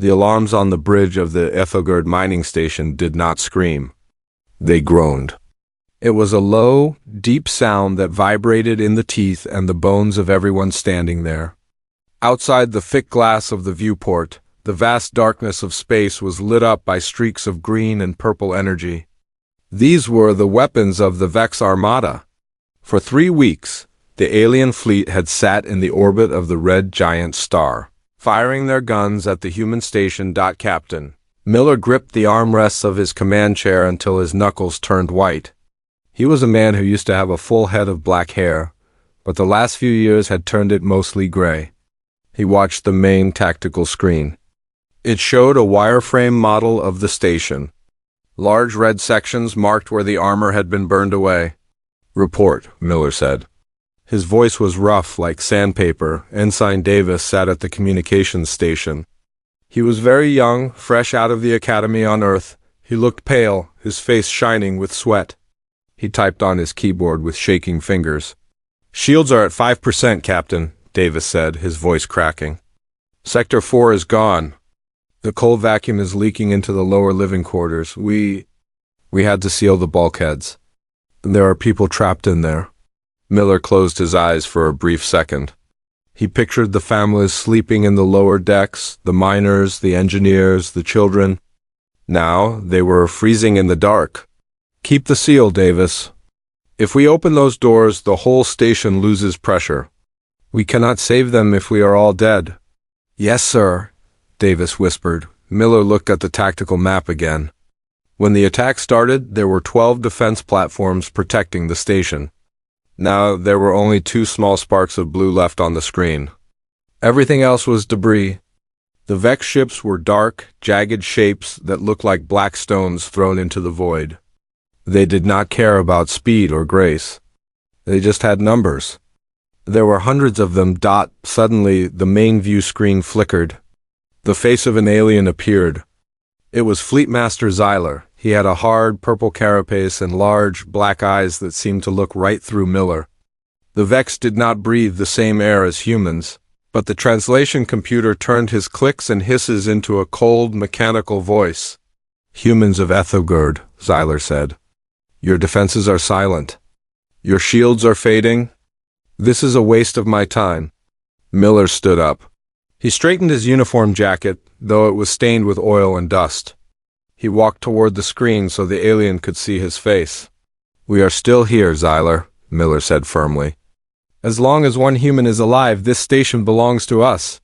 The alarms on the bridge of the HFY mining station did not scream. They groaned. It was a low, deep sound that vibrated in the teeth and the bones of everyone standing there. Outside the thick glass of the viewport, the vast darkness of space was lit up by streaks of green and purple energy. These were the weapons of the Vex Armada. For 3 weeks, the alien fleet had sat in the orbit of the red giant star, firing their guns at the human station. Captain Miller gripped the armrests of his command chair until his knuckles turned white. He was a man who used to have a full head of black hair, but the last few years had turned it mostly gray. He watched the main tactical screen. It showed a wireframe model of the station. Large red sections marked where the armor had been burned away. "Report," Miller said. His voice was rough like sandpaper. Ensign Davis sat at the communications station. He was very young, fresh out of the academy on Earth. He looked pale, his face shining with sweat. He typed on his keyboard with shaking fingers. "Shields are at 5%, Captain," Davis said, his voice cracking. "Sector 4 is gone. The coal vacuum is leaking into the lower living quarters. We had to seal the bulkheads. There are people trapped in there." Miller closed his eyes for a brief second. He pictured the families sleeping in the lower decks, the miners, the engineers, the children. Now they were freezing in the dark. "Keep the seal, Davis. If we open those doors, the whole station loses pressure. We cannot save them if we are all dead." "Yes, sir," Davis whispered. Miller looked at the tactical map again. When the attack started, there were 12 defense platforms protecting the station. Now there were only 2 small sparks of blue left on the screen. Everything else was debris. The Vex ships were dark, jagged shapes that looked like black stones thrown into the void. They did not care about speed or grace. They just had numbers. There were hundreds of them. Suddenly, the main view screen flickered. The face of an alien appeared. It was Fleet Master Xyler. He had a hard purple carapace and large black eyes that seemed to look right through Miller. The Vex did not breathe the same air as humans, but the translation computer turned his clicks and hisses into a cold, mechanical voice. "Humans of HFY," Xyler said. "Your defenses are silent. Your shields are fading. This is a waste of my time." Miller stood up. He straightened his uniform jacket, though it was stained with oil and dust. He walked toward the screen so the alien could see his face. "We are still here, Xyler," Miller said firmly. "As long as one human is alive, this station belongs to us."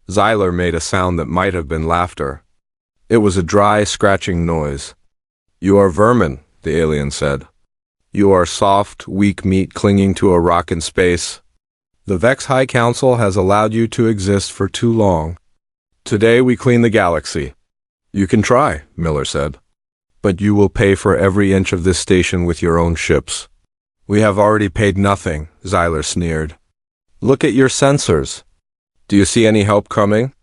Xyler made a sound that might have been laughter. It was a dry, scratching noise. "You are vermin," the alien said. "You are soft, weak meat clinging to a rock in space. The Vex High Council has allowed you to exist for too long. Today we clean the galaxy." "You can try," Miller said. "But you will pay for every inch of this station with your own ships." "We have already paid nothing," Xyler sneered. "Look at your sensors. Do you see any help coming?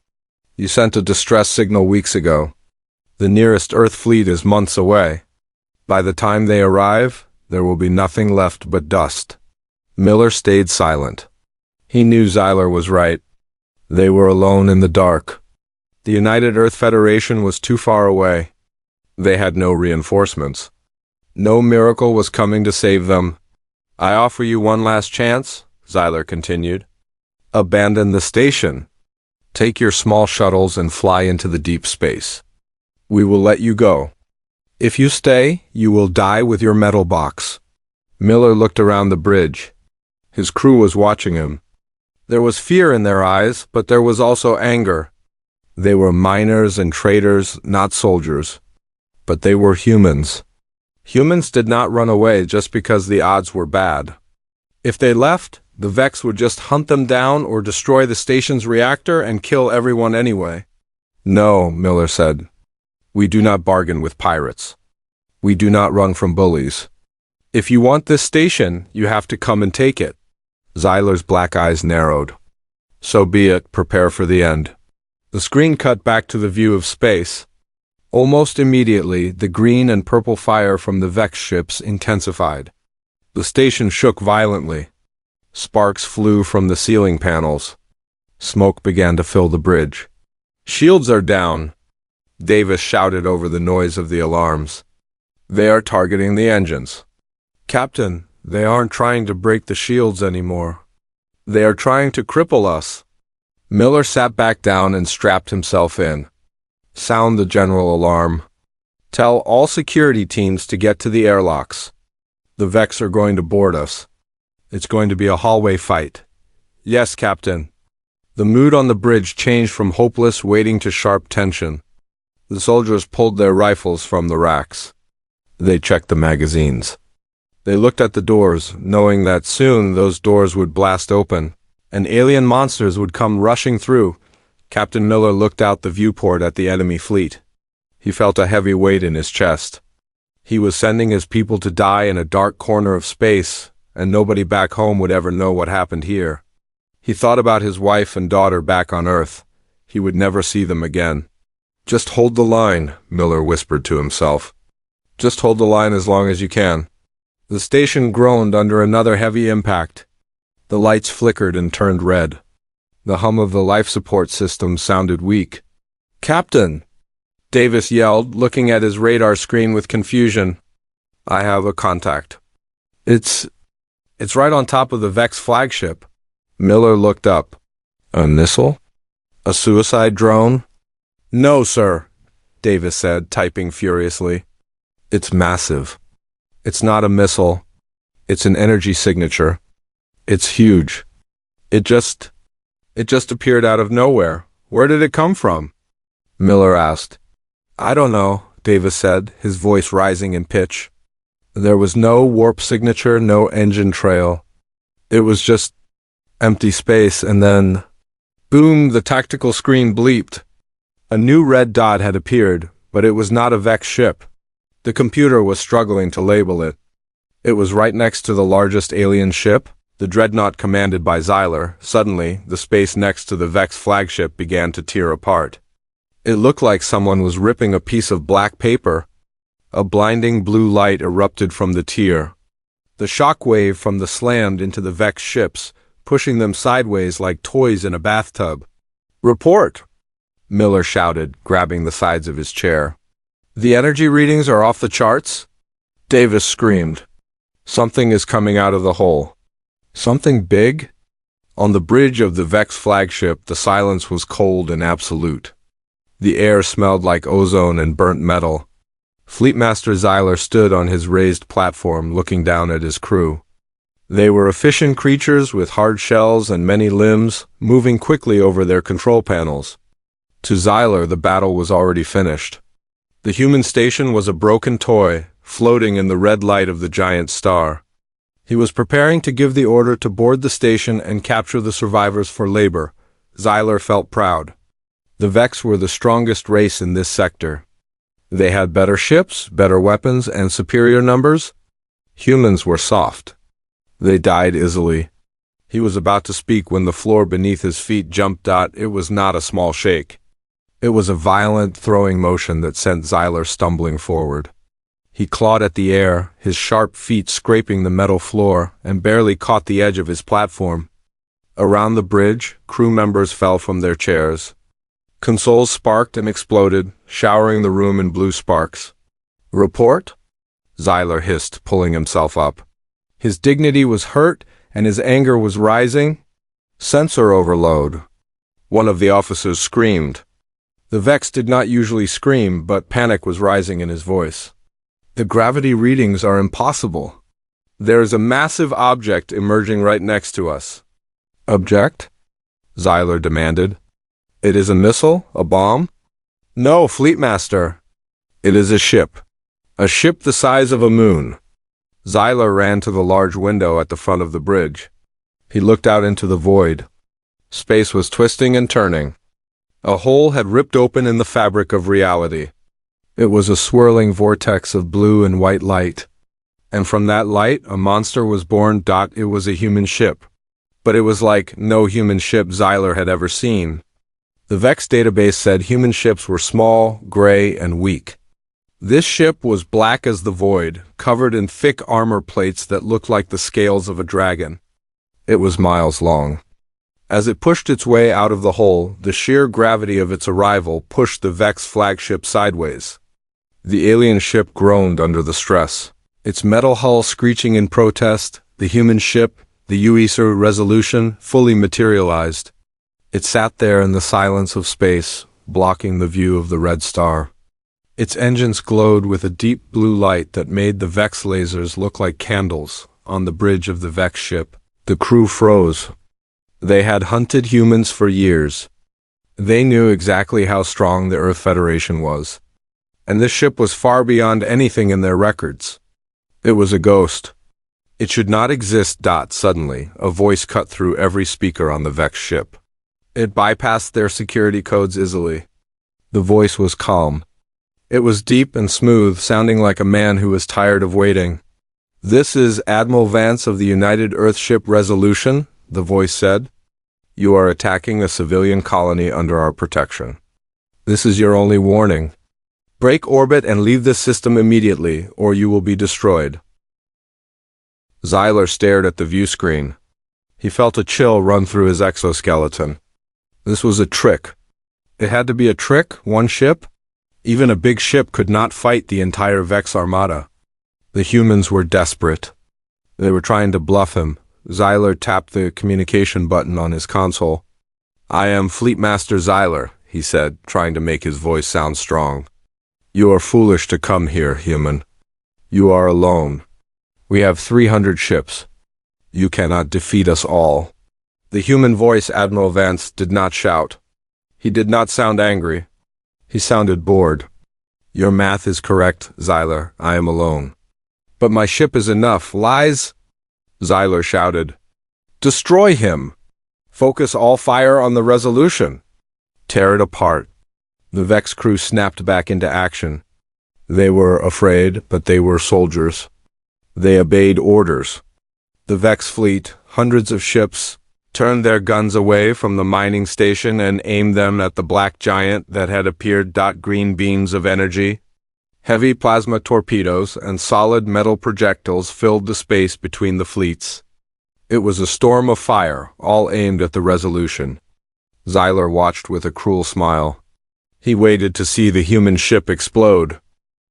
You sent a distress signal weeks ago. The nearest Earth fleet is months away. By the time they arrive, there will be nothing left but dust." Miller stayed silent. He knew Xyler was right. They were alone in the dark. The United Earth Federation was too far away. They had no reinforcements. No miracle was coming to save them. "I offer you one last chance," Xyler continued. "Abandon the station. Take your small shuttles and fly into the deep space. We will let you go. If you stay, you will die with your metal box." Miller looked around the bridge. His crew was watching him. There was fear in their eyes, but there was also anger. They were miners and traders, not soldiers. But they were humans. Humans did not run away just because the odds were bad. If they left, the Vex would just hunt them down or destroy the station's reactor and kill everyone anyway. "No," Miller said. "We do not bargain with pirates. We do not run from bullies. If you want this station, you have to come and take it." Xyler's black eyes narrowed. "So be it. Prepare for the end." The screen cut back to the view of space. Almost immediately, the green and purple fire from the Vex ships intensified. The station shook violently. Sparks flew from the ceiling panels. Smoke began to fill the bridge. Shields are down, Davis shouted over the noise of the alarms. They are targeting the engines. Captain, they aren't trying to break the shields anymore. They are trying to cripple us. Miller sat back down and strapped himself in. Sound the general alarm. Tell all security teams to get to the airlocks. The Vex are going to board us. It's going to be a hallway fight. Yes, Captain. The mood on the bridge changed from hopeless waiting to sharp tension. The soldiers pulled their rifles from the racks. They checked the magazines. They looked at the doors, knowing that soon those doors would blast open, and alien monsters would come rushing through. Captain Miller looked out the viewport at the enemy fleet. He felt a heavy weight in his chest. He was sending his people to die in a dark corner of space, and nobody back home would ever know what happened here. He thought about his wife and daughter back on Earth. He would never see them again. Just hold the line, Miller whispered to himself. Just hold the line as long as you can. The station groaned under another heavy impact. The lights flickered and turned red. The hum of the life support system sounded weak. Captain! Davis yelled, looking at his radar screen with confusion. I have a contact. It's right on top of the Vex flagship. Miller looked up. A missile? A suicide drone? No, sir, Davis said, typing furiously. It's massive. It's not a missile. It's an energy signature. It's huge. It just appeared out of nowhere. Where did it come from? Miller asked. I don't know, Davis said, his voice rising in pitch. There was no warp signature, no engine trail. It was just empty space, and then, boom, the tactical screen bleeped. A new red dot had appeared, but it was not a Vex ship. The computer was struggling to label it. It was right next to the largest alien ship, the dreadnought commanded by Xyler. Suddenly, the space next to the Vex flagship began to tear apart. It looked like someone was ripping a piece of black paper. A blinding blue light erupted from the tear. The shock wave from the slammed into the Vex ships, pushing them sideways like toys in a bathtub. Report! Miller shouted, grabbing the sides of his chair. The energy readings are off the charts? Davis screamed. Something is coming out of the hole. Something big? On the bridge of the Vex flagship, the silence was cold and absolute. The air smelled like ozone and burnt metal. Fleetmaster Xyler stood on his raised platform, looking down at his crew. They were efficient creatures with hard shells and many limbs, moving quickly over their control panels. To Xyler, the battle was already finished. The human station was a broken toy, floating in the red light of the giant star. He was preparing to give the order to board the station and capture the survivors for labor. Xyler felt proud. The Vex were the strongest race in this sector. They had better ships, better weapons, and superior numbers. Humans were soft. They died easily. He was about to speak when the floor beneath his feet jumped. It was not a small shake. It was a violent throwing motion that sent Xyler stumbling forward. He clawed at the air, his sharp feet scraping the metal floor, and barely caught the edge of his platform. Around the bridge, crew members fell from their chairs. Consoles sparked and exploded, showering the room in blue sparks. Report? Xyler hissed, pulling himself up. His dignity was hurt, and his anger was rising. Sensor overload. One of the officers screamed. The Vex did not usually scream, but panic was rising in his voice. The gravity readings are impossible. There is a massive object emerging right next to us. Object? Xyler demanded. It is a missile? A bomb? No, Fleetmaster. It is a ship. A ship the size of a moon. Xyler ran to the large window at the front of the bridge. He looked out into the void. Space was twisting and turning. A hole had ripped open in the fabric of reality. It was a swirling vortex of blue and white light. And from that light, a monster was born. It was a human ship. But it was like no human ship Xyler had ever seen. The Vex database said human ships were small, gray, and weak. This ship was black as the void, covered in thick armor plates that looked like the scales of a dragon. It was miles long. As it pushed its way out of the hole, the sheer gravity of its arrival pushed the Vex flagship sideways. The alien ship groaned under the stress, its metal hull screeching in protest. The human ship, the HFY Resolution, fully materialized. It sat there in the silence of space, blocking the view of the red star. Its engines glowed with a deep blue light that made the Vex lasers look like candles on the bridge of the Vex ship. The crew froze. They had hunted humans for years. They knew exactly how strong the Earth Federation was. And this ship was far beyond anything in their records. It was a ghost. It should not exist. Suddenly, a voice cut through every speaker on the Vex ship. It bypassed their security codes easily. The voice was calm. It was deep and smooth, sounding like a man who was tired of waiting. "This is Admiral Vance of the United Earthship Resolution," the voice said. "You are attacking a civilian colony under our protection. This is your only warning. Break orbit and leave this system immediately, or you will be destroyed." Xyler stared at the view screen. He felt a chill run through his exoskeleton. This was a trick. It had to be a trick, one ship? Even a big ship could not fight the entire Vex armada. The humans were desperate. They were trying to bluff him. Xyler tapped the communication button on his console. "I am Fleetmaster Xyler," he said, trying to make his voice sound strong. "You are foolish to come here, human. You are alone. We have 300 ships. You cannot defeat us all." The human voice, Admiral Vance, did not shout. He did not sound angry. He sounded bored. "Your math is correct, Xyler. I am alone. But my ship is enough. Lies?" Xyler shouted. "Destroy him! Focus all fire on the Resolution. Tear it apart." The Vex crew snapped back into action. They were afraid, but they were soldiers. They obeyed orders. The Vex fleet, hundreds of ships, turned their guns away from the mining station and aimed them at the black giant that had appeared. Green beams of energy, heavy plasma torpedoes, and solid metal projectiles filled the space between the fleets. It was a storm of fire, all aimed at the Resolution. Xyler watched with a cruel smile. He waited to see the human ship explode.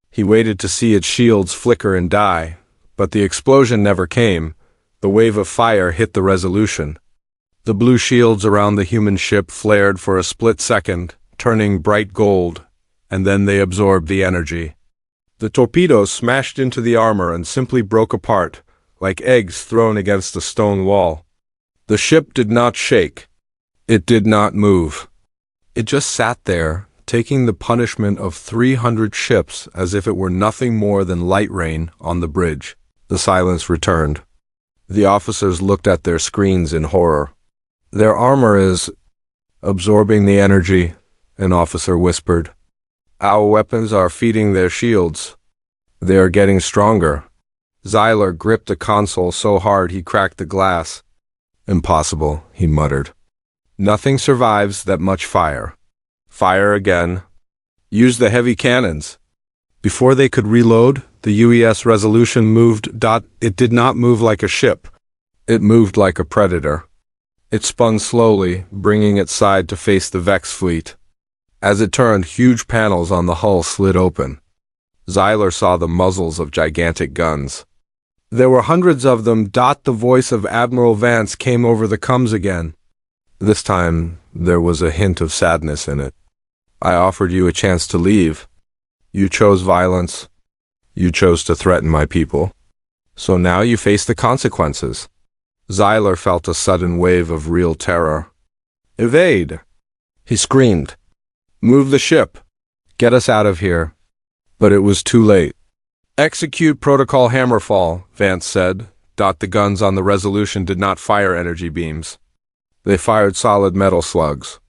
He waited to see its shields flicker and die. But the explosion never came. The wave of fire hit the Resolution. The blue shields around the human ship flared for a split second, turning bright gold, and then they absorbed the energy. The torpedoes smashed into the armor and simply broke apart, like eggs thrown against a stone wall. The ship did not shake. It did not move. It just sat there, taking the punishment of 300 ships as if it were nothing more than light rain on the bridge. The silence returned. The officers looked at their screens in horror. "Their armor is absorbing the energy," an officer whispered. "Our weapons are feeding their shields. They are getting stronger." Xyler gripped a console so hard he cracked the glass. "Impossible," he muttered. "Nothing survives that much fire. Fire again. Use the heavy cannons." Before they could reload, the HFY Resolution moved. It did not move like a ship. It moved like a predator. It spun slowly, bringing its side to face the Vex fleet. As it turned, huge panels on the hull slid open. Xyler saw the muzzles of gigantic guns. There were hundreds of them. The voice of Admiral Vance came over the coms again. This time, there was a hint of sadness in it. "I offered you a chance to leave. You chose violence. You chose to threaten my people. So now you face the consequences." Xyler felt a sudden wave of real terror. "Evade!" he screamed. "Move the ship. Get us out of here." But it was too late. "Execute Protocol Hammerfall," Vance said. The guns on the Resolution did not fire energy beams. They fired solid metal slugs.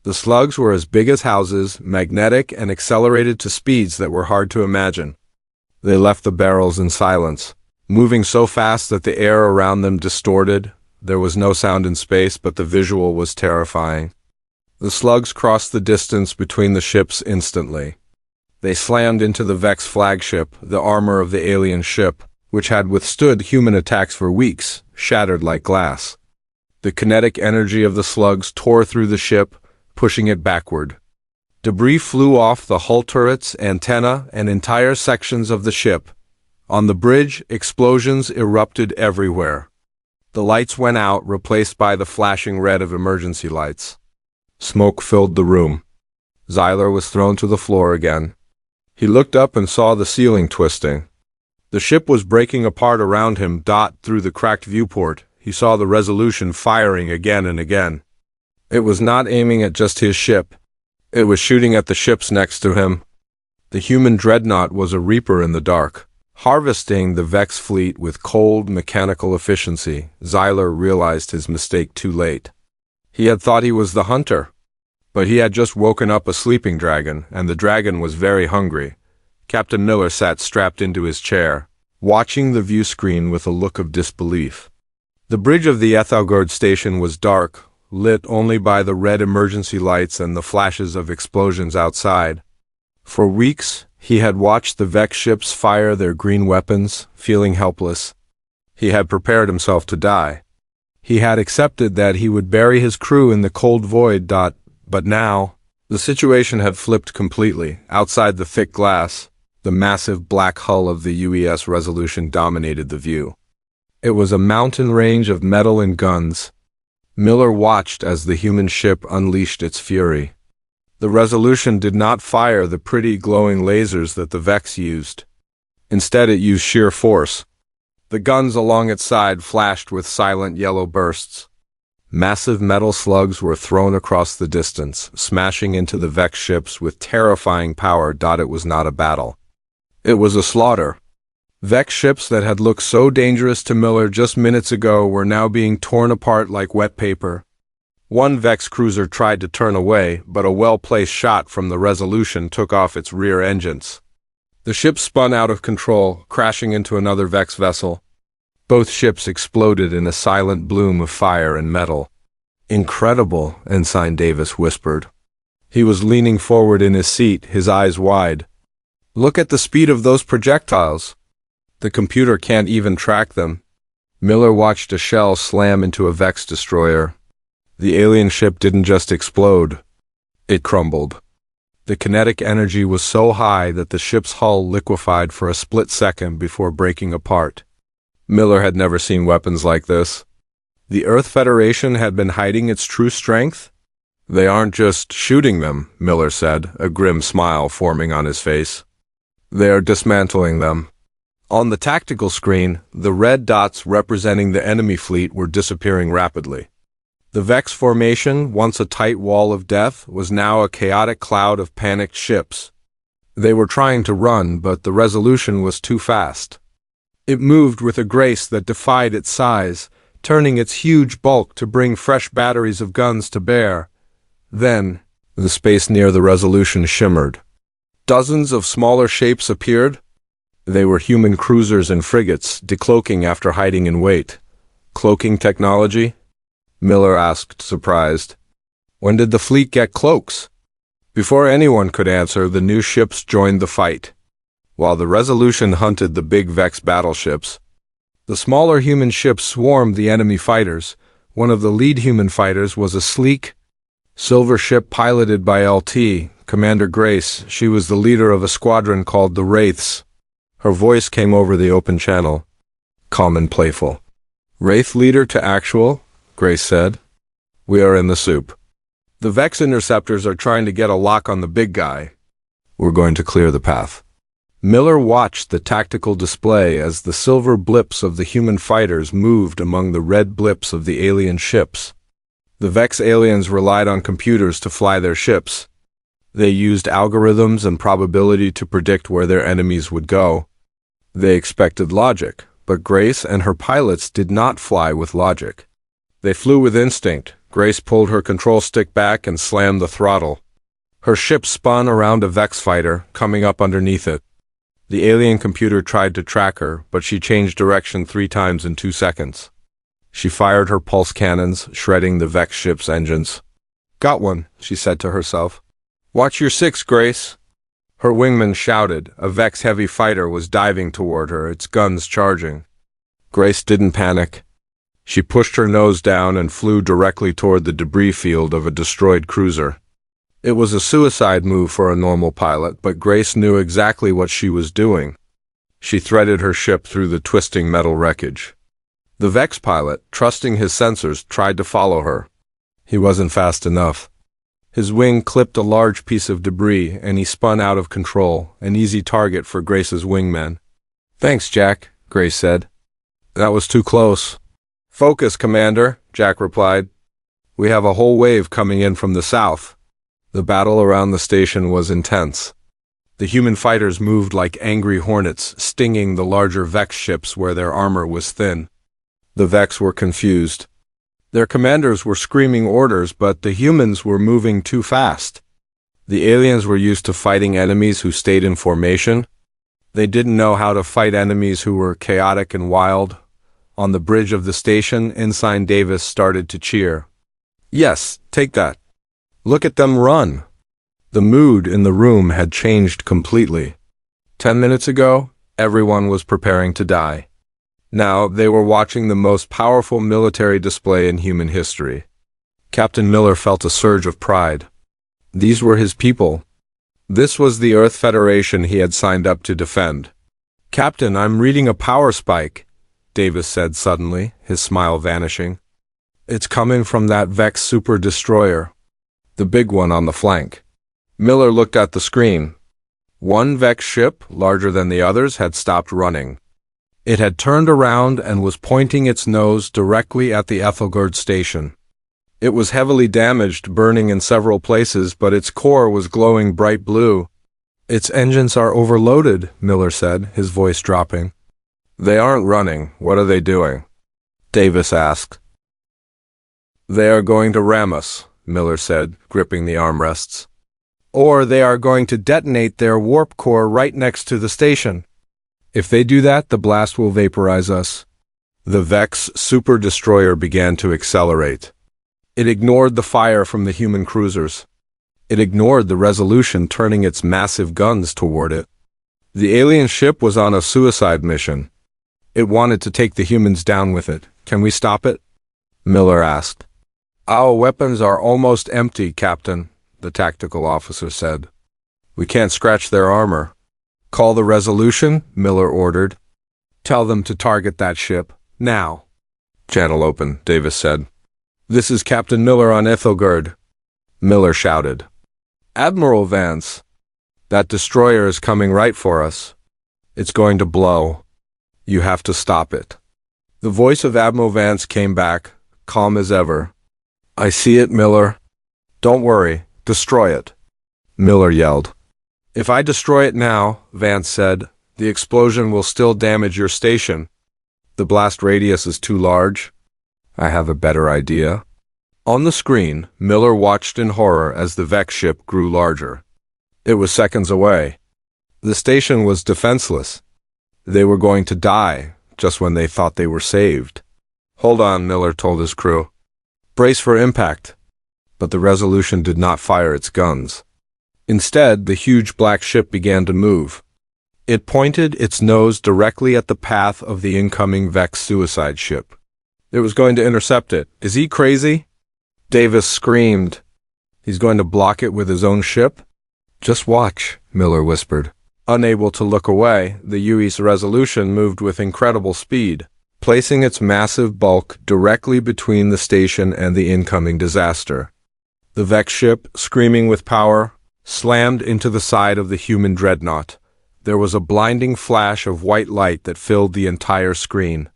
The slugs were as big as houses, magnetic, and accelerated to speeds that were hard to imagine. They left the barrels in silence, moving so fast that the air around them distorted. There was no sound in space, but the visual was terrifying. The slugs crossed the distance between the ships instantly. They slammed into the Vex flagship, the armor of the alien ship, which had withstood human attacks for weeks, shattered like glass. The kinetic energy of the slugs tore through the ship, pushing it backward. Debris flew off the hull turrets, antenna, and entire sections of the ship. On the bridge, explosions erupted everywhere. The lights went out, replaced by the flashing red of emergency lights. Smoke filled the room. Xyler was thrown to the floor again. He looked up and saw the ceiling twisting. The ship was breaking apart around him. Through the cracked viewport, he saw the Resolution firing again and again. It was not aiming at just his ship. It was shooting at the ships next to him. The human dreadnought was a reaper in the dark, harvesting the Vex fleet with cold, mechanical efficiency. Xyler realized his mistake too late. He had thought he was the hunter, but he had just woken up a sleeping dragon, and the dragon was very hungry. Captain Miller sat strapped into his chair, watching the view screen with a look of disbelief. The bridge of the Ethelgard station was dark, lit only by the red emergency lights and the flashes of explosions outside. For weeks, he had watched the Vex ships fire their green weapons, feeling helpless. He had prepared himself to die. He had accepted that he would bury his crew in the cold void. But now, the situation had flipped completely. Outside the thick glass, the massive black hull of the UES Resolution dominated the view. It was a mountain range of metal and guns. Miller watched as the human ship unleashed its fury. The Resolution did not fire the pretty glowing lasers that the Vex used. Instead, it used sheer force. The guns along its side flashed with silent yellow bursts. Massive metal slugs were thrown across the distance, smashing into the Vex ships with terrifying power. It was not a battle. It was a slaughter. Vex ships that had looked so dangerous to Miller just minutes ago were now being torn apart like wet paper. One Vex cruiser tried to turn away, but a well-placed shot from the Resolution took off its rear engines. The ship spun out of control, crashing into another Vex vessel. Both ships exploded in a silent bloom of fire and metal. "Incredible," Ensign Davis whispered. He was leaning forward in his seat, his eyes wide. "Look at the speed of those projectiles. The computer can't even track them." Miller watched a shell slam into a Vex destroyer. The alien ship didn't just explode. It crumbled. The kinetic energy was so high that the ship's hull liquefied for a split second before breaking apart. Miller had never seen weapons like this. The Earth Federation had been hiding its true strength? "They aren't just shooting them," Miller said, a grim smile forming on his face. "They are dismantling them." On the tactical screen, the red dots representing the enemy fleet were disappearing rapidly. The Vex formation, once a tight wall of death, was now a chaotic cloud of panicked ships. They were trying to run, but the Resolution was too fast. It moved with a grace that defied its size, turning its huge bulk to bring fresh batteries of guns to bear. Then, the space near the Resolution shimmered. Dozens of smaller shapes appeared. They were human cruisers and frigates, decloaking after hiding in wait. "Cloaking technology?" Miller asked, surprised. "When did the fleet get cloaks?" Before anyone could answer, the new ships joined the fight. While the Resolution hunted the big Vex battleships, the smaller human ships swarmed the enemy fighters. One of the lead human fighters was a sleek, silver ship piloted by LT, Commander Grace. She was the leader of a squadron called the Wraiths. Her voice came over the open channel, calm and playful. "Wraith leader to actual," Grace said. "We are in the soup. The Vex interceptors are trying to get a lock on the big guy. We're going to clear the path." Miller watched the tactical display as the silver blips of the human fighters moved among the red blips of the alien ships. The Vex aliens relied on computers to fly their ships. They used algorithms and probability to predict where their enemies would go. They expected logic, but Grace and her pilots did not fly with logic. They flew with instinct. Grace pulled her control stick back and slammed the throttle. Her ship spun around a Vex fighter, coming up underneath it. The alien computer tried to track her, but she changed direction 3 times in 2 seconds. She fired her pulse cannons, shredding the Vex ship's engines. "Got one," she said to herself. "Watch your 6, Grace." Her wingman shouted. A Vex heavy fighter was diving toward her, its guns charging. Grace didn't panic. She pushed her nose down and flew directly toward the debris field of a destroyed cruiser. It was a suicide move for a normal pilot, but Grace knew exactly what she was doing. She threaded her ship through the twisting metal wreckage. The Vex pilot, trusting his sensors, tried to follow her. He wasn't fast enough. His wing clipped a large piece of debris, and he spun out of control, an easy target for Grace's wingmen. "Thanks, Jack," Grace said. "That was too close." "Focus, Commander," Jack replied. "We have a whole wave coming in from the south." The battle around the station was intense. The human fighters moved like angry hornets, stinging the larger Vex ships where their armor was thin. The Vex were confused. Their commanders were screaming orders, but the humans were moving too fast. The aliens were used to fighting enemies who stayed in formation. They didn't know how to fight enemies who were chaotic and wild. On the bridge of the station, Ensign Davis started to cheer. "Yes, take that. Look at them run." The mood in the room had changed completely. 10 minutes ago, everyone was preparing to die. Now they were watching the most powerful military display in human history. Captain Miller felt a surge of pride. These were his people. This was the Earth Federation he had signed up to defend. "Captain, I'm reading a power spike," Davis said suddenly, his smile vanishing. "It's coming from that Vex super destroyer, the big one on the flank." Miller looked at the screen. One Vex ship, larger than the others, had stopped running. It had turned around and was pointing its nose directly at the Ethelgard station. It was heavily damaged, burning in several places, but its core was glowing bright blue. "Its engines are overloaded," Miller said, his voice dropping. "They aren't running. What are they doing?" Davis asked. "They are going to ram us," Miller said, gripping the armrests. "Or they are going to detonate their warp core right next to the station. If they do that, the blast will vaporize us." The Vex super destroyer began to accelerate. It ignored the fire from the human cruisers. It ignored the Resolution turning its massive guns toward it. The alien ship was on a suicide mission. It wanted to take the humans down with it. "Can we stop it?" Miller asked. "Our weapons are almost empty, Captain," the tactical officer said. "We can't scratch their armor." "Call the Resolution," Miller ordered. "Tell them to target that ship, now." "Channel open," Davis said. "This is Captain Miller on Ethelgard." Miller shouted. "Admiral Vance, that destroyer is coming right for us. It's going to blow. You have to stop it." The voice of Admiral Vance came back, calm as ever. "I see it, Miller. Don't worry, destroy it," Miller yelled. "If I destroy it now," Vance said, "the explosion will still damage your station. The blast radius is too large." "I have a better idea." On the screen, Miller watched in horror as the Vex ship grew larger. It was seconds away. The station was defenseless. They were going to die, just when they thought they were saved. "Hold on," Miller told his crew. "Brace for impact." But the Resolution did not fire its guns. Instead, the huge black ship began to move. It pointed its nose directly at the path of the incoming Vex suicide ship. It was going to intercept it. "Is he crazy?" Davis screamed. "He's going to block it with his own ship?" "Just watch," Miller whispered. Unable to look away, the US Resolution moved with incredible speed, placing its massive bulk directly between the station and the incoming disaster. The Vex ship, screaming with power, slammed into the side of the human dreadnought. There was a blinding flash of white light that filled the entire screen.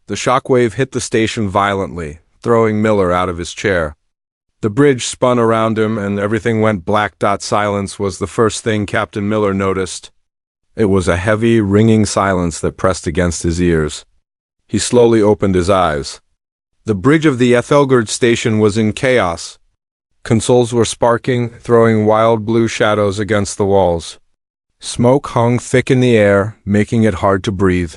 The shockwave hit the station violently, throwing Miller out of his chair. The bridge spun around him and everything went black. Silence was the first thing Captain Miller noticed. It was a heavy, ringing silence that pressed against his ears. He slowly opened his eyes. The bridge of the Ethelgard station was in chaos. Consoles were sparking, throwing wild blue shadows against the walls. Smoke hung thick in the air, making it hard to breathe.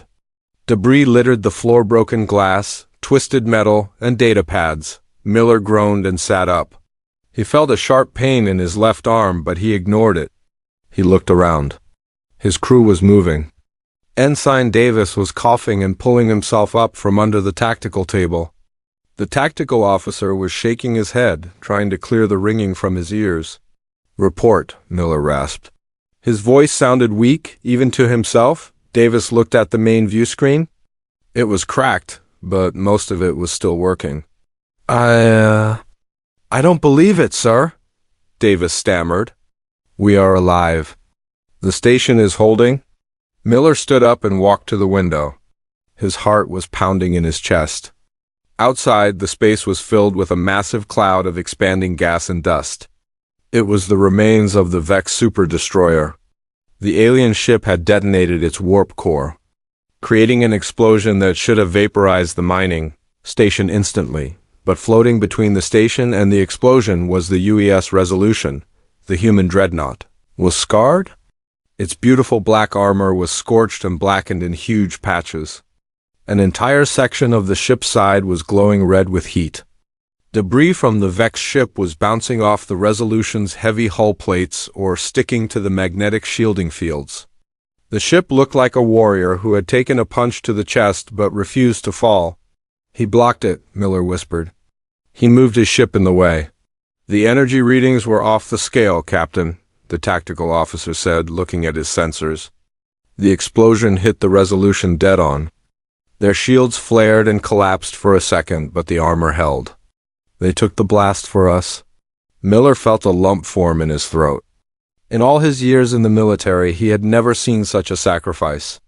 Debris littered the floor, broken glass, twisted metal, and data pads. Miller groaned and sat up. He felt a sharp pain in his left arm, but he ignored it. He looked around. His crew was moving. Ensign Davis was coughing and pulling himself up from under the tactical table. The tactical officer was shaking his head, trying to clear the ringing from his ears. "Report," Miller rasped. His voice sounded weak, even to himself. Davis looked at the main view screen. It was cracked, but most of it was still working. I don't believe it, sir," Davis stammered. "We are alive. The station is holding." Miller stood up and walked to the window. His heart was pounding in his chest. Outside, the space was filled with a massive cloud of expanding gas and dust. It was the remains of the Vex super-destroyer. The alien ship had detonated its warp core, creating an explosion that should have vaporized the mining station instantly. But floating between the station and the explosion was the UES Resolution, the human dreadnought. Was scarred? Its beautiful black armor was scorched and blackened in huge patches. An entire section of the ship's side was glowing red with heat. Debris from the Vex ship was bouncing off the Resolution's heavy hull plates or sticking to the magnetic shielding fields. The ship looked like a warrior who had taken a punch to the chest but refused to fall. "He blocked it," Miller whispered. "He moved his ship in the way." "The energy readings were off the scale, Captain," the tactical officer said, looking at his sensors. The explosion hit the Resolution dead on. Their shields flared and collapsed for a second, but the armor held. "They took the blast for us." Miller felt a lump form in his throat. In all his years in the military, he had never seen such a sacrifice.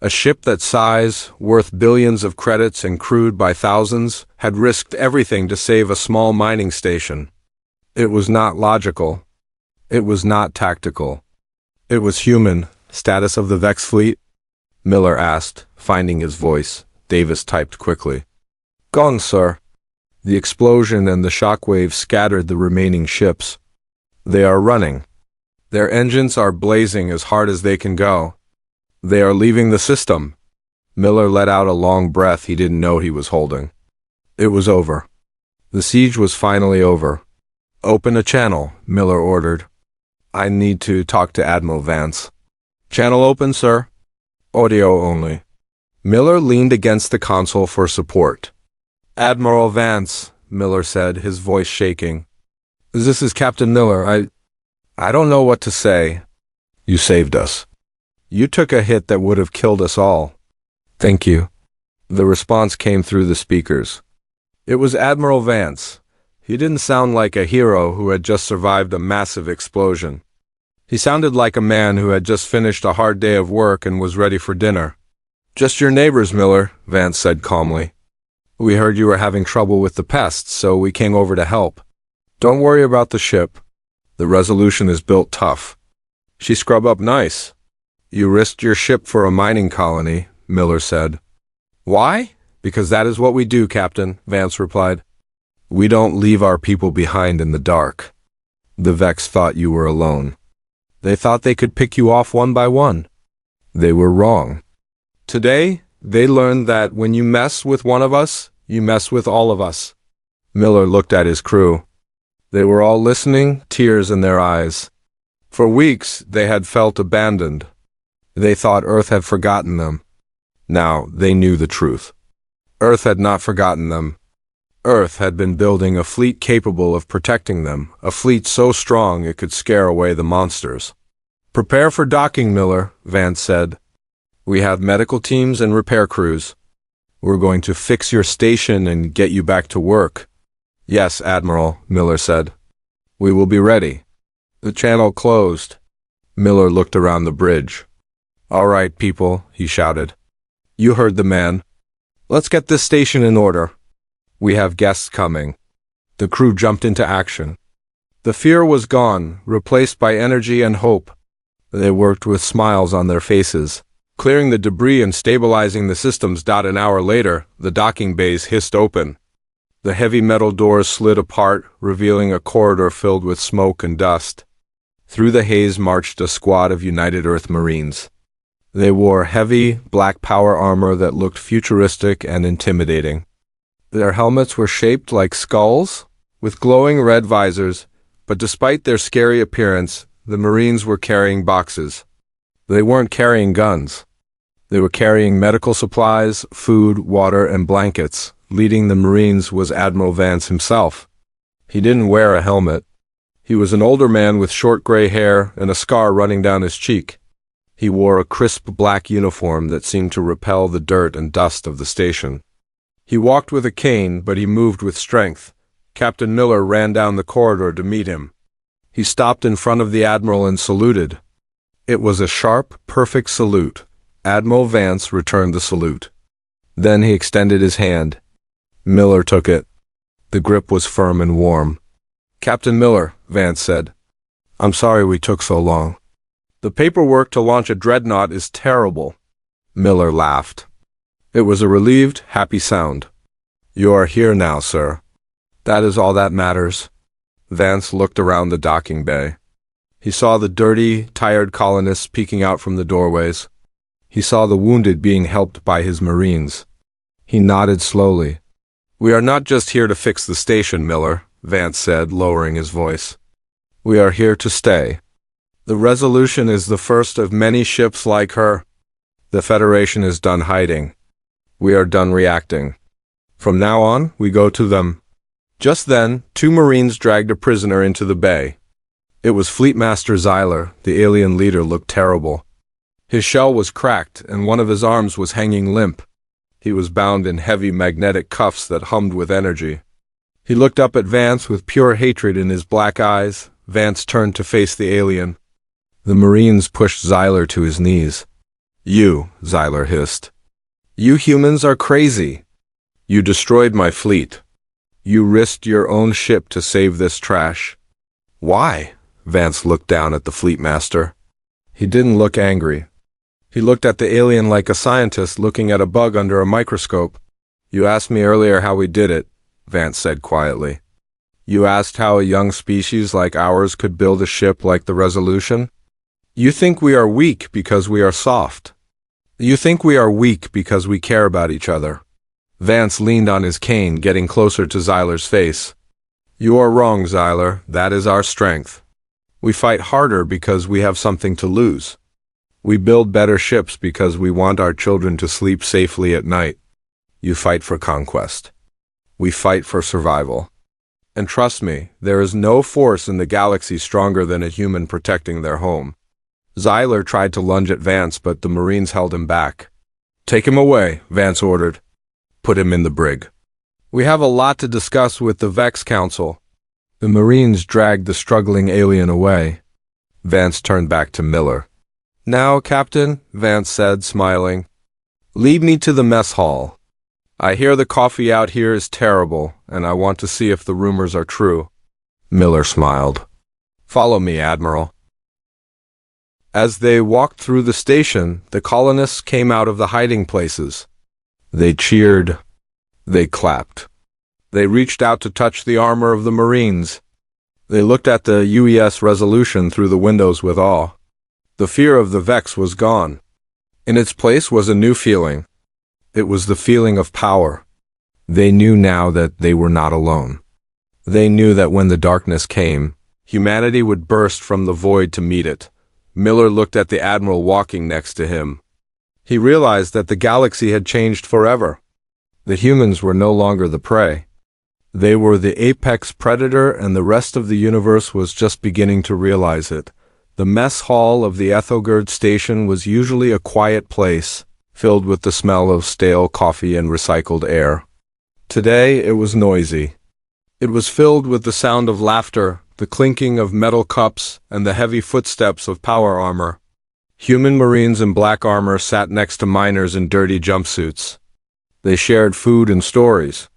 A ship that size, worth billions of credits and crewed by thousands, had risked everything to save a small mining station. It was not logical. It was not tactical. It was human. "Status of the Vex fleet?" Miller asked, finding his voice. Davis typed quickly. "Gone, sir." The explosion and the shockwaves scattered the remaining ships. "They are running. Their engines are blazing as hard as they can go. They are leaving the system." Miller let out a long breath he didn't know he was holding. It was over. The siege was finally over. "Open a channel," Miller ordered. "I need to talk to Admiral Vance." "Channel open, sir." "Audio only." Miller leaned against the console for support. "Admiral Vance," Miller said, his voice shaking. "This is Captain Miller. I don't know what to say." "You saved us. You took a hit that would have killed us all." "Thank you." The response came through the speakers. It was Admiral Vance. He didn't sound like a hero who had just survived a massive explosion. He sounded like a man who had just finished a hard day of work and was ready for dinner. "Just your neighbors, Miller," Vance said calmly. "We heard you were having trouble with the pests, so we came over to help. Don't worry about the ship. The Resolution is built tough. She scrub up nice." "You risked your ship for a mining colony," Miller said. "Why? Because that is what we do, Captain," Vance replied. "We don't leave our people behind in the dark. The Vex thought you were alone. They thought they could pick you off one by one. They were wrong. Today, they learned that when you mess with one of us, you mess with all of us." Miller looked at his crew. They were all listening, tears in their eyes. For weeks, they had felt abandoned. They thought Earth had forgotten them. Now, they knew the truth. Earth had not forgotten them. Earth had been building a fleet capable of protecting them, a fleet so strong it could scare away the monsters. "Prepare for docking, Miller," Vance said. "We have medical teams and repair crews. We're going to fix your station and get you back to work." "Yes, Admiral," Miller said. "We will be ready." The channel closed. Miller looked around the bridge. "All right, people," he shouted. "You heard the man. Let's get this station in order. We have guests coming." The crew jumped into action. The fear was gone, replaced by energy and hope. They worked with smiles on their faces, clearing the debris and stabilizing the systems. An hour later, the docking bays hissed open. The heavy metal doors slid apart, revealing a corridor filled with smoke and dust. Through the haze marched a squad of United Earth Marines. They wore heavy, black power armor that looked futuristic and intimidating. Their helmets were shaped like skulls, with glowing red visors, but despite their scary appearance, the Marines were carrying boxes. They weren't carrying guns. They were carrying medical supplies, food, water, and blankets. Leading the Marines was Admiral Vance himself. He didn't wear a helmet. He was an older man with short gray hair and a scar running down his cheek. He wore a crisp black uniform that seemed to repel the dirt and dust of the station. He walked with a cane, but he moved with strength. Captain Miller ran down the corridor to meet him. He stopped in front of the Admiral and saluted. It was a sharp, perfect salute. Admiral Vance returned the salute. Then he extended his hand. Miller took it. The grip was firm and warm. "Captain Miller," Vance said, "I'm sorry we took so long. The paperwork to launch a dreadnought is terrible." Miller laughed. It was a relieved, happy sound. "You are here now, sir. That is all that matters." Vance looked around the docking bay. He saw the dirty, tired colonists peeking out from the doorways. He saw the wounded being helped by his Marines. He nodded slowly. "We are not just here to fix the station, Miller," Vance said, lowering his voice. "We are here to stay. The Resolution is the first of many ships like her. The Federation is done hiding. We are done reacting. From now on, we go to them." Just then, 2 Marines dragged a prisoner into the bay. It was Fleetmaster Zyler. The alien leader looked terrible. His shell was cracked, and one of his arms was hanging limp. He was bound in heavy magnetic cuffs that hummed with energy. He looked up at Vance with pure hatred in his black eyes. Vance turned to face the alien. The Marines pushed Zyler to his knees. "You," Zyler hissed. "You humans are crazy. You destroyed my fleet. You risked your own ship to save this trash." "Why?" Vance looked down at the Fleetmaster. He didn't look angry. He looked at the alien like a scientist looking at a bug under a microscope. "You asked me earlier how we did it," Vance said quietly. "You asked how a young species like ours could build a ship like the Resolution? You think we are weak because we are soft. You think we are weak because we care about each other." Vance leaned on his cane, getting closer to Zyler's face. "You are wrong, Zyler. That is our strength. We fight harder because we have something to lose. We build better ships because we want our children to sleep safely at night. You fight for conquest. We fight for survival. And trust me, there is no force in the galaxy stronger than a human protecting their home." Zyler tried to lunge at Vance, but the Marines held him back. "Take him away," Vance ordered. "Put him in the brig. We have a lot to discuss with the Vex Council." The Marines dragged the struggling alien away. Vance turned back to Miller. "Now, Captain," Vance said, smiling, "lead me to the mess hall. I hear the coffee out here is terrible, and I want to see if the rumors are true." Miller smiled. "Follow me, Admiral." As they walked through the station, the colonists came out of the hiding places. They cheered. They clapped. They reached out to touch the armor of the Marines. They looked at the UES Resolution through the windows with awe. The fear of the Vex was gone. In its place was a new feeling. It was the feeling of power. They knew now that they were not alone. They knew that when the darkness came, humanity would burst from the void to meet it. Miller looked at the Admiral walking next to him. He realized that the galaxy had changed forever. The humans were no longer the prey. They were the apex predator, and the rest of the universe was just beginning to realize it. The mess hall of the Ethogerd station was usually a quiet place, filled with the smell of stale coffee and recycled air. Today it was noisy. It was filled with the sound of laughter, the clinking of metal cups, and the heavy footsteps of power armor. Human Marines in black armor sat next to miners in dirty jumpsuits. They shared food and stories.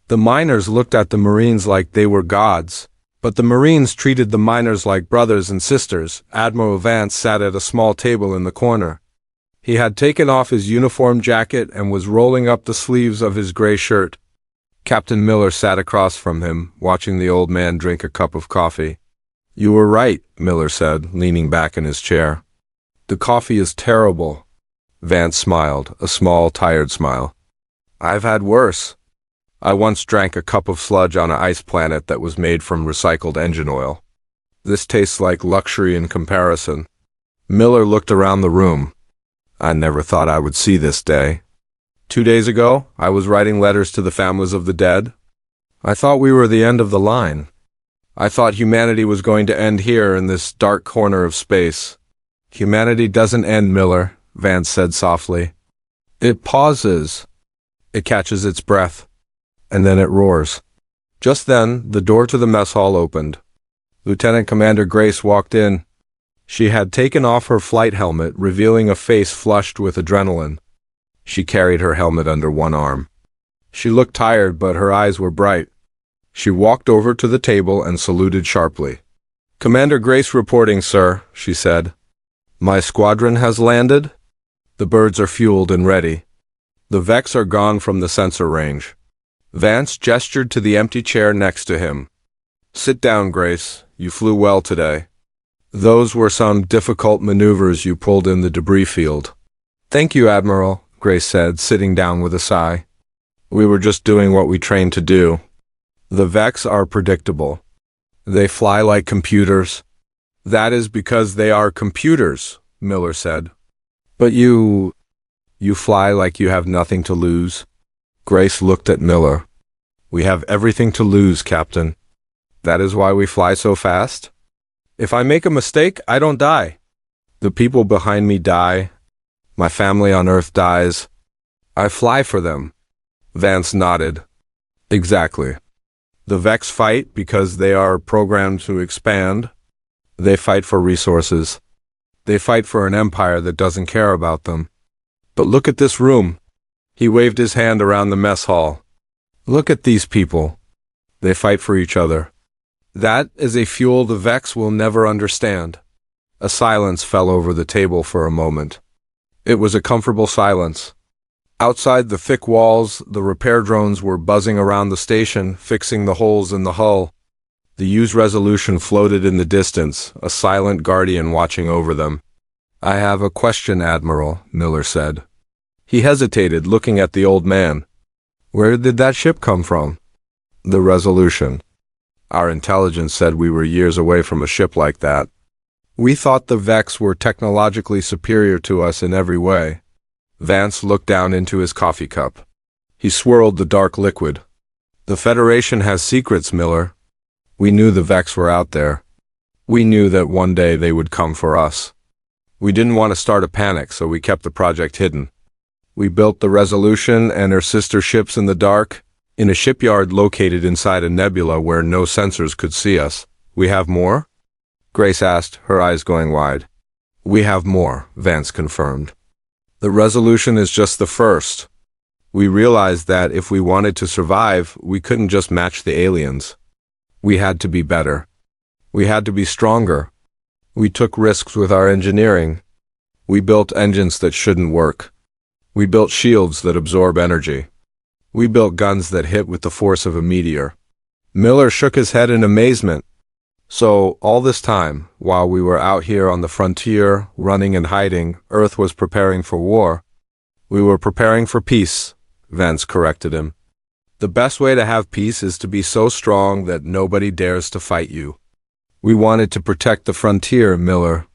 The miners looked at the Marines like they were gods, but the Marines treated the miners like brothers and sisters. Admiral Vance sat at a small table in the corner. He had taken off his uniform jacket and was rolling up the sleeves of his gray shirt. Captain Miller sat across from him, watching the old man drink a cup of coffee. "You were right," Miller said, leaning back in his chair. "The coffee is terrible." Vance smiled, a small, tired smile. "I've had worse. I once drank a cup of sludge on an ice planet that was made from recycled engine oil. This tastes like luxury in comparison." Miller looked around the room. I never thought I would see this day. 2 days ago, I was writing letters to the families of the dead. I thought we were the end of the line. I thought humanity was going to end here in this dark corner of space. Humanity doesn't end, Miller, Vance said softly. It pauses. It catches its breath. And then it roars. Just then, the door to the mess hall opened. Lieutenant Commander Grace walked in. She had taken off her flight helmet, revealing a face flushed with adrenaline. She carried her helmet under one arm. She looked tired, but her eyes were bright. She walked over to the table and saluted sharply. Commander Grace reporting, sir, she said. My squadron has landed. The birds are fueled and ready. The Vex are gone from the sensor range. Vance gestured to the empty chair next to him. Sit down, Grace. You flew well today. Those were some difficult maneuvers you pulled in the debris field. Thank you, Admiral, Grace said, sitting down with a sigh. We were just doing what we trained to do. The Vex are predictable. They fly like computers. That is because they are computers, Miller said. But you fly like you have nothing to lose. Grace looked at Miller. We have everything to lose, Captain. That is why we fly so fast. If I make a mistake, I don't die. The people behind me die. My family on Earth dies. I fly for them. Vance nodded. Exactly. The Vex fight because they are programmed to expand. They fight for resources. They fight for an empire that doesn't care about them. But look at this room. He waved his hand around the mess hall. Look at these people. They fight for each other. That is a fuel the Vex will never understand. A silence fell over the table for a moment. It was a comfortable silence. Outside the thick walls, the repair drones were buzzing around the station, fixing the holes in the hull. The U's resolution floated in the distance, a silent guardian watching over them. I have a question, Admiral, Miller said. He hesitated, looking at the old man. Where did that ship come from? The Resolution. Our intelligence said we were years away from a ship like that. We thought the Vex were technologically superior to us in every way. Vance looked down into his coffee cup. He swirled the dark liquid. The Federation has secrets, Miller. We knew the Vex were out there. We knew that one day they would come for us. We didn't want to start a panic, so we kept the project hidden. We built the Resolution and her sister ships in the dark, in a shipyard located inside a nebula where no sensors could see us. We have more? Grace asked, her eyes going wide. We have more, Vance confirmed. The Resolution is just the first. We realized that if we wanted to survive, we couldn't just match the aliens. We had to be better. We had to be stronger. We took risks with our engineering. We built engines that shouldn't work. We built shields that absorb energy. We built guns that hit with the force of a meteor. Miller shook his head in amazement. So, all this time, while we were out here on the frontier, running and hiding, Earth was preparing for war. We were preparing for peace, Vance corrected him. The best way to have peace is to be so strong that nobody dares to fight you. We wanted to protect the frontier, Miller.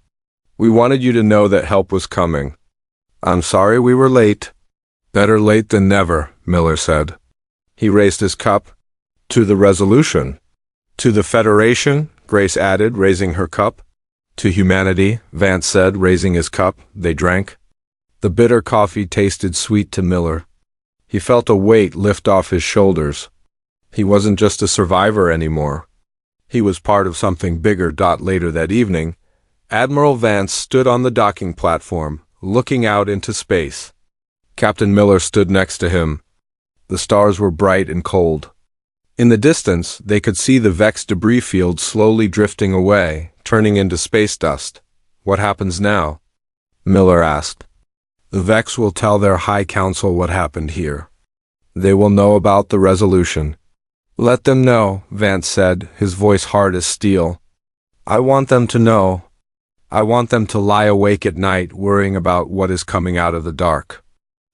We wanted you to know that help was coming. I'm sorry we were late. Better late than never, Miller said. He raised his cup. To the Resolution. To the Federation, Grace added, raising her cup. To humanity, Vance said, raising his cup. They drank. The bitter coffee tasted sweet to Miller. He felt a weight lift off his shoulders. He wasn't just a survivor anymore. He was part of something bigger. Later that evening, Admiral Vance stood on the docking platform, looking out into space. Captain Miller stood next to him. The stars were bright and cold. In the distance, they could see the Vex debris field slowly drifting away, turning into space dust. What happens now? Miller asked. The Vex will tell their High Council what happened here. They will know about the Resolution. Let them know, Vance said, his voice hard as steel. I want them to know. I want them to lie awake at night worrying about what is coming out of the dark.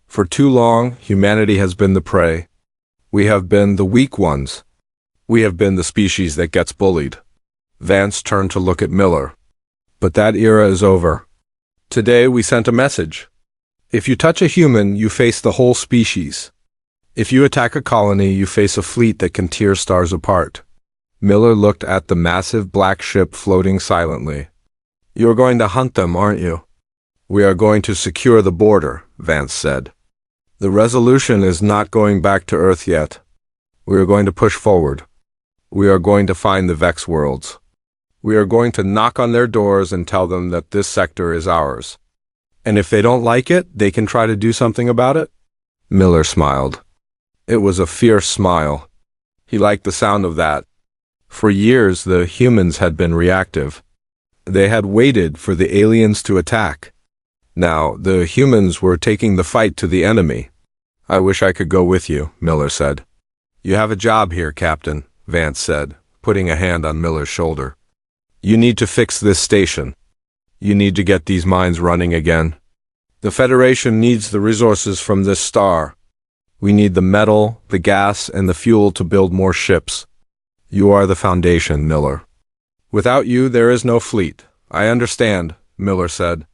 For too long, humanity has been the prey. We have been the weak ones. We have been the species that gets bullied. Vance turned to look at Miller. But that era is over. Today we sent a message. If you touch a human, you face the whole species. If you attack a colony, you face a fleet that can tear stars apart. Miller looked at the massive black ship floating silently. "You're going to hunt them, aren't you?" "We are going to secure the border," Vance said. "The Resolution is not going back to Earth yet. We are going to push forward. We are going to find the Vex worlds. We are going to knock on their doors and tell them that this sector is ours. And if they don't like it, they can try to do something about it." Miller smiled. It was a fierce smile. He liked the sound of that. For years, the humans had been reactive. They had waited for the aliens to attack. Now, the humans were taking the fight to the enemy. "I wish I could go with you," Miller said. "You have a job here, Captain," Vance said, putting a hand on Miller's shoulder. "You need to fix this station. You need to get these mines running again. The Federation needs the resources from this star. We need the metal, the gas, and the fuel to build more ships. You are the foundation, Miller. Without you, there is no fleet." "I understand," Miller said.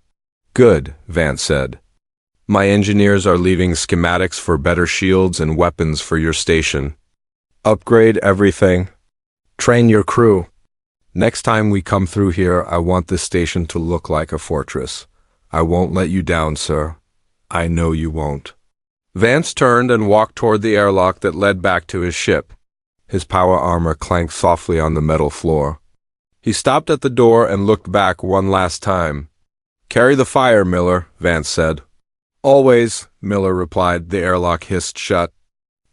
"Good," Vance said. "My engineers are leaving schematics for better shields and weapons for your station. Upgrade everything. Train your crew. Next time we come through here, I want this station to look like a fortress. I won't let you down, sir. I know you won't." Vance turned and walked toward the airlock that led back to his ship. His power armor clanked softly on the metal floor. He stopped at the door and looked back one last time. "Carry the fire, Miller," Vance said. "Always," Miller replied. The airlock hissed shut.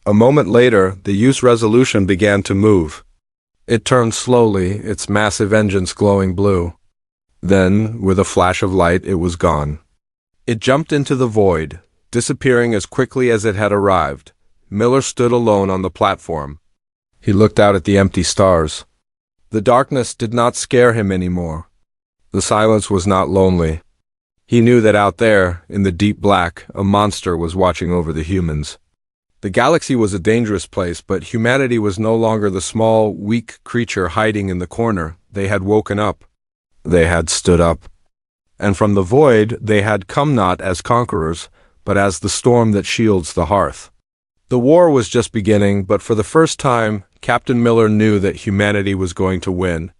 A moment later, the USE Resolution began to move. It turned slowly, its massive engines glowing blue. Then, with a flash of light, it was gone. It jumped into the void, disappearing as quickly as it had arrived. Miller stood alone on the platform. He looked out at the empty stars. The darkness did not scare him anymore. The silence was not lonely. He knew that out there, in the deep black, a monster was watching over the humans. The galaxy was a dangerous place, but humanity was no longer the small, weak creature hiding in the corner. They had woken up. They had stood up. And from the void, they had come not as conquerors, but as the storm that shields the hearth. The war was just beginning, but for the first time, Captain Miller knew that humanity was going to win.